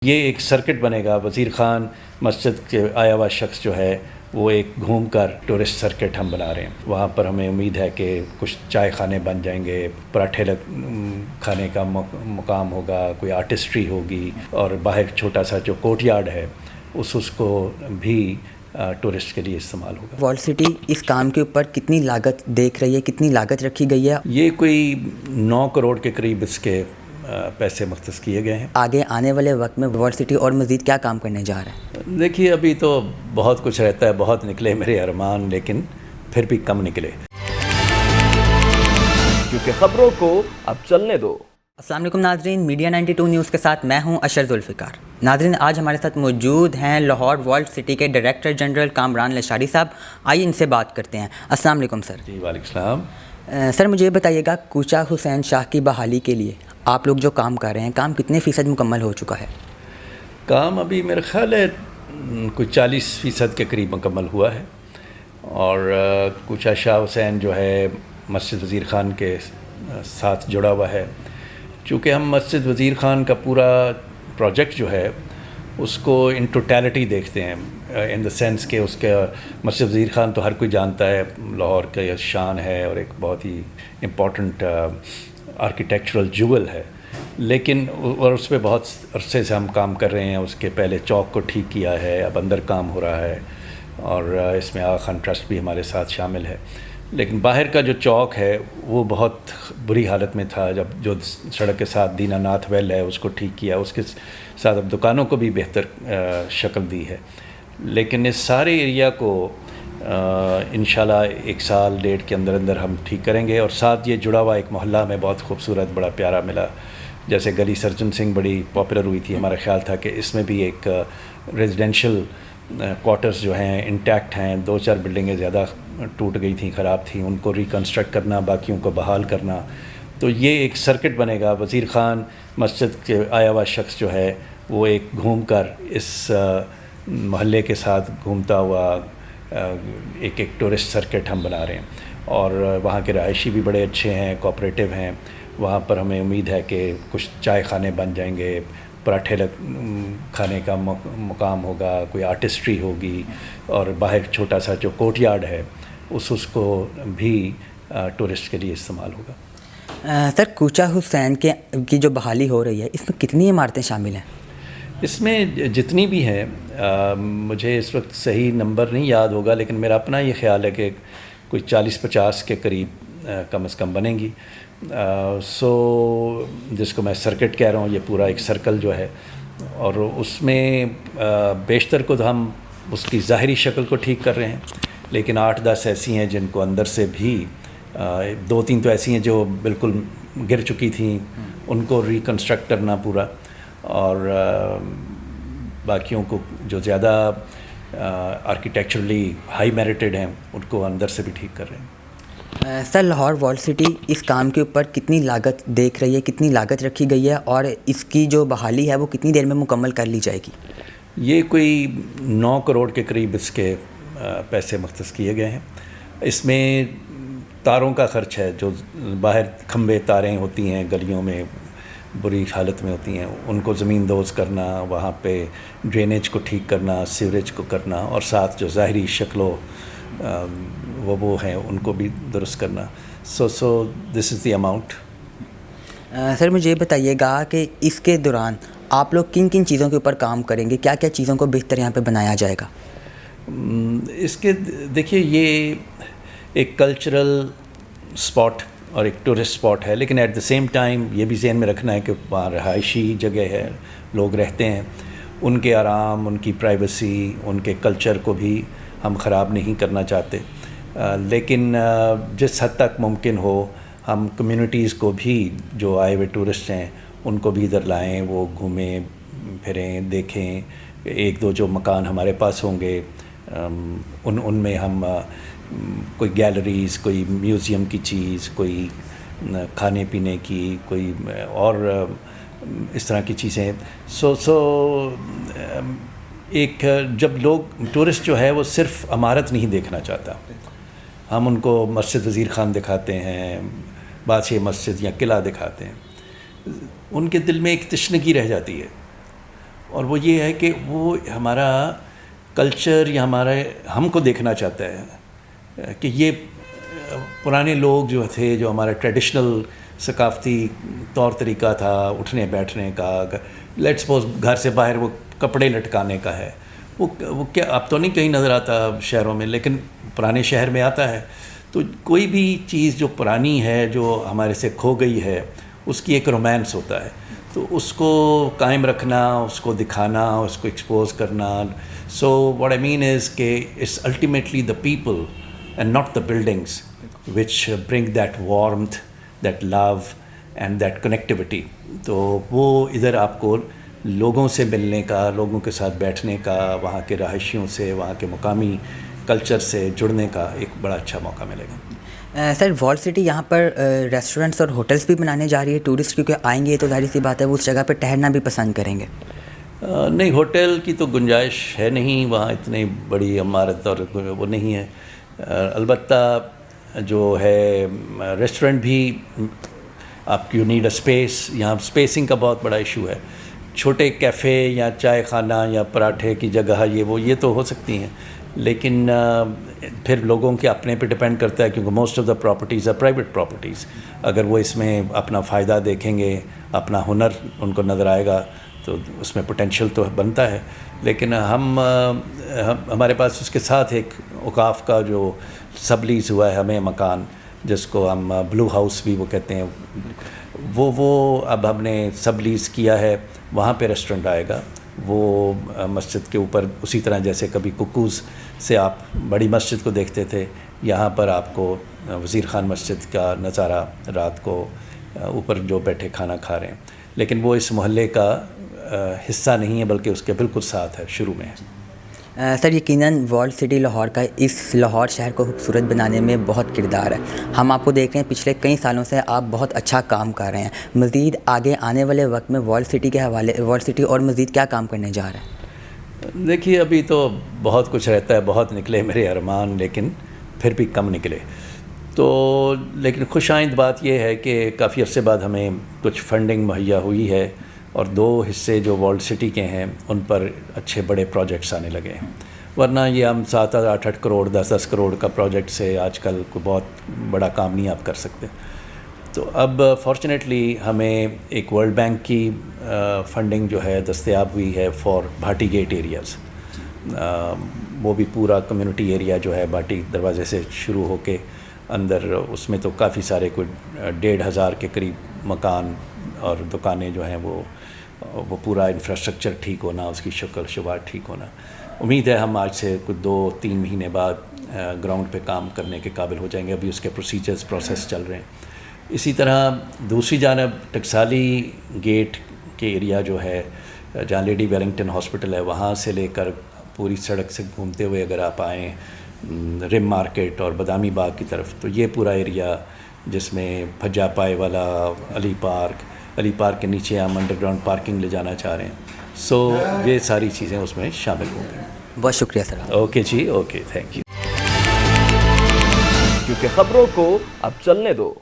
یہ ایک سرکٹ بنے گا. وزیر خان مسجد کے آیا ہوا شخص جو ہے وہ ایک گھوم کر ٹورسٹ سرکٹ ہم بنا رہے ہیں. وہاں پر ہمیں امید ہے کہ کچھ چائے خانے بن جائیں گے, پراٹھے کھانے کا مقام ہوگا, کوئی آرٹسٹری ہوگی, اور باہر چھوٹا سا جو کورٹ یارڈ ہے اس کو بھی ٹورسٹ کے لیے استعمال ہوگا. وال سٹی اس کام کے اوپر کتنی لاگت دیکھ رہی ہے, کتنی لاگت رکھی گئی ہے؟ یہ کوئی 9 کروڑ کے قریب اس کے پیسے مختص کیے گئے ہیں. آگے آنے والے وقت میں وال سٹی اور مزید کیا کام کرنے جا رہا ہے؟ دیکھیے ابھی تو بہت کچھ رہتا ہے, بہت نکلے میرے ارمان, لیکن پھر بھی کم نکلے. کیونکہ خبروں کو اب چلنے دو. السلام علیکم ناظرین, میڈیا 92 نیوز کے ساتھ میں ہوں اشر ذوالفقار. ناظرین, آج ہمارے ساتھ موجود ہیں لاہور وال سٹی کے ڈائریکٹر جنرل کامران لشاری صاحب. آئیے ان سے بات کرتے ہیں. السلام علیکم سر. جی وعلیکم السلام. سر مجھے یہ بتائیے گا, کوچہ حسین شاہ کی بحالی کے لیے آپ لوگ جو کام کر رہے ہیں, کام کتنے فیصد مکمل ہو چکا ہے؟ کام ابھی میرا خیال ہے کوئی 40% کے قریب مکمل ہوا ہے. اور کوچہ شاہ حسین جو ہے مسجد وزیر خان کے ساتھ جڑا ہوا ہے. چونکہ ہم مسجد وزیر خان کا پورا پروجیکٹ جو ہے اس کو ان ٹوٹیلٹی دیکھتے ہیں, ان دا سینس کہ اس کا مسجد وزیر خان تو ہر کوئی جانتا ہے, لاہور کا یہ شان ہے اور ایک بہت ہی امپورٹنٹ آرکیٹیکچرل جول ہے. لیکن اور اس پہ بہت عرصے سے ہم کام کر رہے ہیں. اس کے پہلے چوک کو ٹھیک کیا ہے, اب اندر کام ہو رہا ہے, اور اس میں آغا خان ٹرسٹ بھی ہمارے ساتھ شامل ہے. لیکن باہر کا جو چوک ہے وہ بہت بری حالت میں تھا. جب جو سڑک کے ساتھ دینا ناتھ ویل ہے اس کو ٹھیک کیا, اس کے ساتھ اب دکانوں کو بھی بہتر شکل دی ہے. لیکن اس سارے ایریا کو انشاءاللہ 1 سال 1.5 کے اندر ہم ٹھیک کریں گے. اور ساتھ یہ جڑا ہوا ایک محلہ ہمیں بہت خوبصورت, بڑا پیارا ملا. جیسے گلی سرجن سنگھ بڑی پاپولر ہوئی تھی, ہمارا خیال تھا کہ اس میں بھی ایک ریزیڈینشل کوارٹرز جو ہیں انٹیکٹ ہیں. 2-4 بلڈنگیں زیادہ ٹوٹ گئی تھیں, خراب تھیں, ان کو ریکنسٹرکٹ کرنا, باقیوں کو بحال کرنا. تو یہ ایک سرکٹ بنے گا. وزیر خان مسجد کے آیا ہوا شخص جو ہے وہ ایک گھوم کر اس محلے کے ساتھ گھومتا ہوا ایک ٹورسٹ سرکٹ ہم بنا رہے ہیں. اور وہاں کے رہائشی بھی بڑے اچھے ہیں, کوآپریٹو ہیں. وہاں پر ہمیں امید ہے کہ کچھ چائے خانے بن جائیں گے, پراٹھے کھانے کا مقام ہوگا, کوئی آرٹسٹری ہوگی, اور باہر چھوٹا سا جو کورٹ یارڈ ہے اس کو بھی ٹورسٹ کے لیے استعمال ہوگا. سر کوچہ حسین کی جو بحالی ہو رہی ہے اس میں کتنی عمارتیں شامل ہیں؟ اس میں جتنی بھی ہیں, مجھے اس وقت صحیح نمبر نہیں یاد ہوگا, لیکن میرا اپنا یہ خیال ہے کہ کوئی 40-50 کے قریب کم از کم بنیں گی. جس کو میں سرکٹ کہہ رہا ہوں, یہ پورا ایک سرکل جو ہے, اور اس میں بیشتر کو ہم اس کی ظاہری شکل کو ٹھیک کر رہے ہیں. لیکن 8-10 ایسی ہیں جن کو اندر سے بھی 2-3 تو ایسی ہیں جو بالکل گر چکی تھیں, ان کو ریکنسٹرکٹ کرنا پورا, اور باقیوں کو جو زیادہ آرکیٹیکچرلی ہائی میریٹڈ ہیں ان کو اندر سے بھی ٹھیک کر رہے ہیں. سر لاہور وال سٹی اس کام کے اوپر کتنی لاگت دیکھ رہی ہے, کتنی لاگت رکھی گئی ہے, اور اس کی جو بحالی ہے وہ کتنی دیر میں مکمل کر لی جائے گی؟ یہ کوئی 9 کروڑ کے قریب اس کے پیسے مختص کیے گئے ہیں. اس میں تاروں کا خرچ ہے, جو باہر کھمبے تاریں ہوتی ہیں گلیوں میں بری حالت میں ہوتی ہیں, ان کو زمین دوز کرنا, وہاں پہ ڈرینیج کو ٹھیک کرنا, سیوریج کو کرنا, اور ساتھ جو ظاہری شکل وہ ہیں ان کو بھی درست کرنا. سو دس از دی اماؤنٹ. سر مجھے یہ بتائیے گا کہ اس کے دوران آپ لوگ کن کن چیزوں کے اوپر کام کریں گے, کیا کیا چیزوں کو بہتر یہاں پہ بنایا جائے گا؟ اس کے دیکھیے یہ ایک کلچرل اسپاٹ اور ایک ٹورسٹ اسپاٹ ہے, لیکن ایٹ دا سیم ٹائم یہ بھی ذہن میں رکھنا ہے کہ وہاں رہائشی جگہ ہے, لوگ رہتے ہیں, ان کے آرام, ان کی پرائیویسی, ان کے کلچر کو بھی ہم خراب نہیں کرنا چاہتے. لیکن جس حد تک ممکن ہو ہم کمیونٹیز کو بھی, جو آئے ہوئے ٹورسٹ ہیں ان کو بھی ادھر لائیں, وہ گھومیں پھریں, دیکھیں. 1-2 جو مکان ہمارے پاس ہوں گے ان میں ہم کوئی گیلریز, کوئی میوزیم کی چیز, کوئی کھانے پینے کی, کوئی اور اس طرح کی چیزیں. ایک جب لوگ ٹورسٹ جو ہے وہ صرف عمارت نہیں دیکھنا چاہتا, ہم ان کو مسجد وزیر خان دکھاتے ہیں, بادشاہ مسجد یا قلعہ دکھاتے ہیں, ان کے دل میں ایک تشنگی رہ جاتی ہے. اور وہ یہ ہے کہ وہ ہمارا کلچر یا ہم کو دیکھنا چاہتا ہے کہ یہ پرانے لوگ جو تھے، جو ہمارا ٹریڈیشنل ثقافتی طور طریقہ تھا اٹھنے بیٹھنے کا، لیٹ سپوز گھر سے باہر وہ کپڑے لٹکانے کا ہے، وہ کیا اب تو نہیں کہیں نظر آتا شہروں میں، لیکن پرانے شہر میں آتا ہے. تو کوئی بھی چیز جو پرانی ہے، جو ہمارے سے کھو گئی ہے، اس کی ایک رومانس ہوتا ہے. تو اس کو قائم رکھنا، اس کو دکھانا، اس کو ایکسپوز کرنا. So what I mean is کہ it's ultimately the people and not the buildings which bring that warmth, that love and that connectivity. تو وہ ادھر آپ کو لوگوں سے ملنے کا، لوگوں کے ساتھ بیٹھنے کا، وہاں کے رہائشیوں سے، وہاں کے مقامی کلچر سے جڑنے کا ایک بڑا اچھا موقع ملے گا. سر وال سٹی یہاں پر ریسٹورنٹس اور ہوٹلس بھی بنانے جا رہی ہے. ٹورسٹ کیونکہ آئیں گے تو ظاہر سی بات ہے وہ اس جگہ پہ ٹہرنا بھی پسند کریں گے. نہیں، ہوٹل کی تو گنجائش ہے نہیں وہاں، اتنی بڑی عمارت اور وہ نہیں ہے. البتہ جو ہے ریسٹورنٹ بھی آپ یو نیڈ اے اسپیس. یہاں اسپیسنگ کا بہت بڑا ایشو ہے. چھوٹے کیفے یا چائے خانہ یا پراٹھے کی جگہ یہ تو ہو سکتی ہیں، لیکن پھر لوگوں کے اپنے پہ ڈپینڈ کرتا ہے، کیونکہ most of the properties are private properties. اگر وہ اس میں اپنا فائدہ دیکھیں گے، اپنا ہنر ان کو نظر آئے گا، تو اس میں پوٹینشیل تو بنتا ہے. لیکن ہمارے پاس اس کے ساتھ ایک اوقاف کا جو سب لیز ہوا ہے ہمیں مکان، جس کو ہم بلو ہاؤس بھی وہ کہتے ہیں، وہ اب ہم نے سب لیز کیا ہے. وہاں پہ ریسٹورنٹ آئے گا، وہ مسجد کے اوپر اسی طرح جیسے کبھی ککوز سے آپ بڑی مسجد کو دیکھتے تھے، یہاں پر آپ کو وزیر خان مسجد کا نظارہ رات کو اوپر جو بیٹھے کھانا کھا رہے ہیں. لیکن وہ اس محلے کا حصہ نہیں ہے، بلکہ اس کے بالکل ساتھ ہے، شروع میں ہے. سر یقیناً وال سٹی لاہور کا اس لاہور شہر کو خوبصورت بنانے میں بہت کردار ہے. ہم آپ کو دیکھ رہے ہیں پچھلے کئی سالوں سے آپ بہت اچھا کام کر رہے ہیں. مزید آگے آنے والے وقت میں وال سٹی اور مزید کیا کام کرنے جا رہے ہیں؟ دیکھیے، ابھی تو بہت کچھ رہتا ہے، بہت نکلے میرے ارمان، لیکن پھر بھی کم نکلے. تو لیکن خوش آئند بات یہ ہے کہ کافی عرصے بعد ہمیں کچھ فنڈنگ مہیا ہوئی ہے، اور 2 حصے جو ورلڈ سٹی کے ہیں ان پر اچھے بڑے پروجیکٹس آنے لگے ہیں. ورنہ یہ ہم 7-8 کروڑ 10 کروڑ کا پروجیکٹ سے آج کل کوئی بہت بڑا کام نہیں آپ کر سکتے. تو اب فارچونیٹلی ہمیں ایک ورلڈ بینک کی فنڈنگ جو ہے دستیاب ہوئی ہے فار بھاٹی گیٹ ایریاز. وہ بھی پورا کمیونٹی ایریا جو ہے بھاٹی دروازے سے شروع ہو کے اندر، اس میں تو کافی سارے کوئی 1,500 کے قریب مکان اور دکانیں جو ہیں وہ پورا انفراسٹرکچر ٹھیک ہونا، اس کی شکل شبہ ٹھیک ہونا. امید ہے ہم آج سے کچھ 2-3 مہینے بعد گراؤنڈ پہ کام کرنے کے قابل ہو جائیں گے. ابھی اس کے پروسیس چل رہے ہیں. اسی طرح دوسری جانب ٹکسالی گیٹ کے ایریا جو ہے، جہاں لیڈی ویلنگٹن ہاسپٹل ہے، وہاں سے لے کر پوری سڑک سے گھومتے ہوئے اگر آپ آئیں رم مارکیٹ اور بادامی باغ کی طرف، تو یہ پورا ایریا جس میں بھجا پائے والا علی پارک کے نیچے ہم انڈر گراؤنڈ پارکنگ لے جانا چاہ رہے ہیں. سو یہ ساری چیزیں اس میں شامل ہوں گی. بہت شکریہ سر. اوکے جی، اوکے، تھینک یو. کیونکہ خبروں کو اب چلنے دو.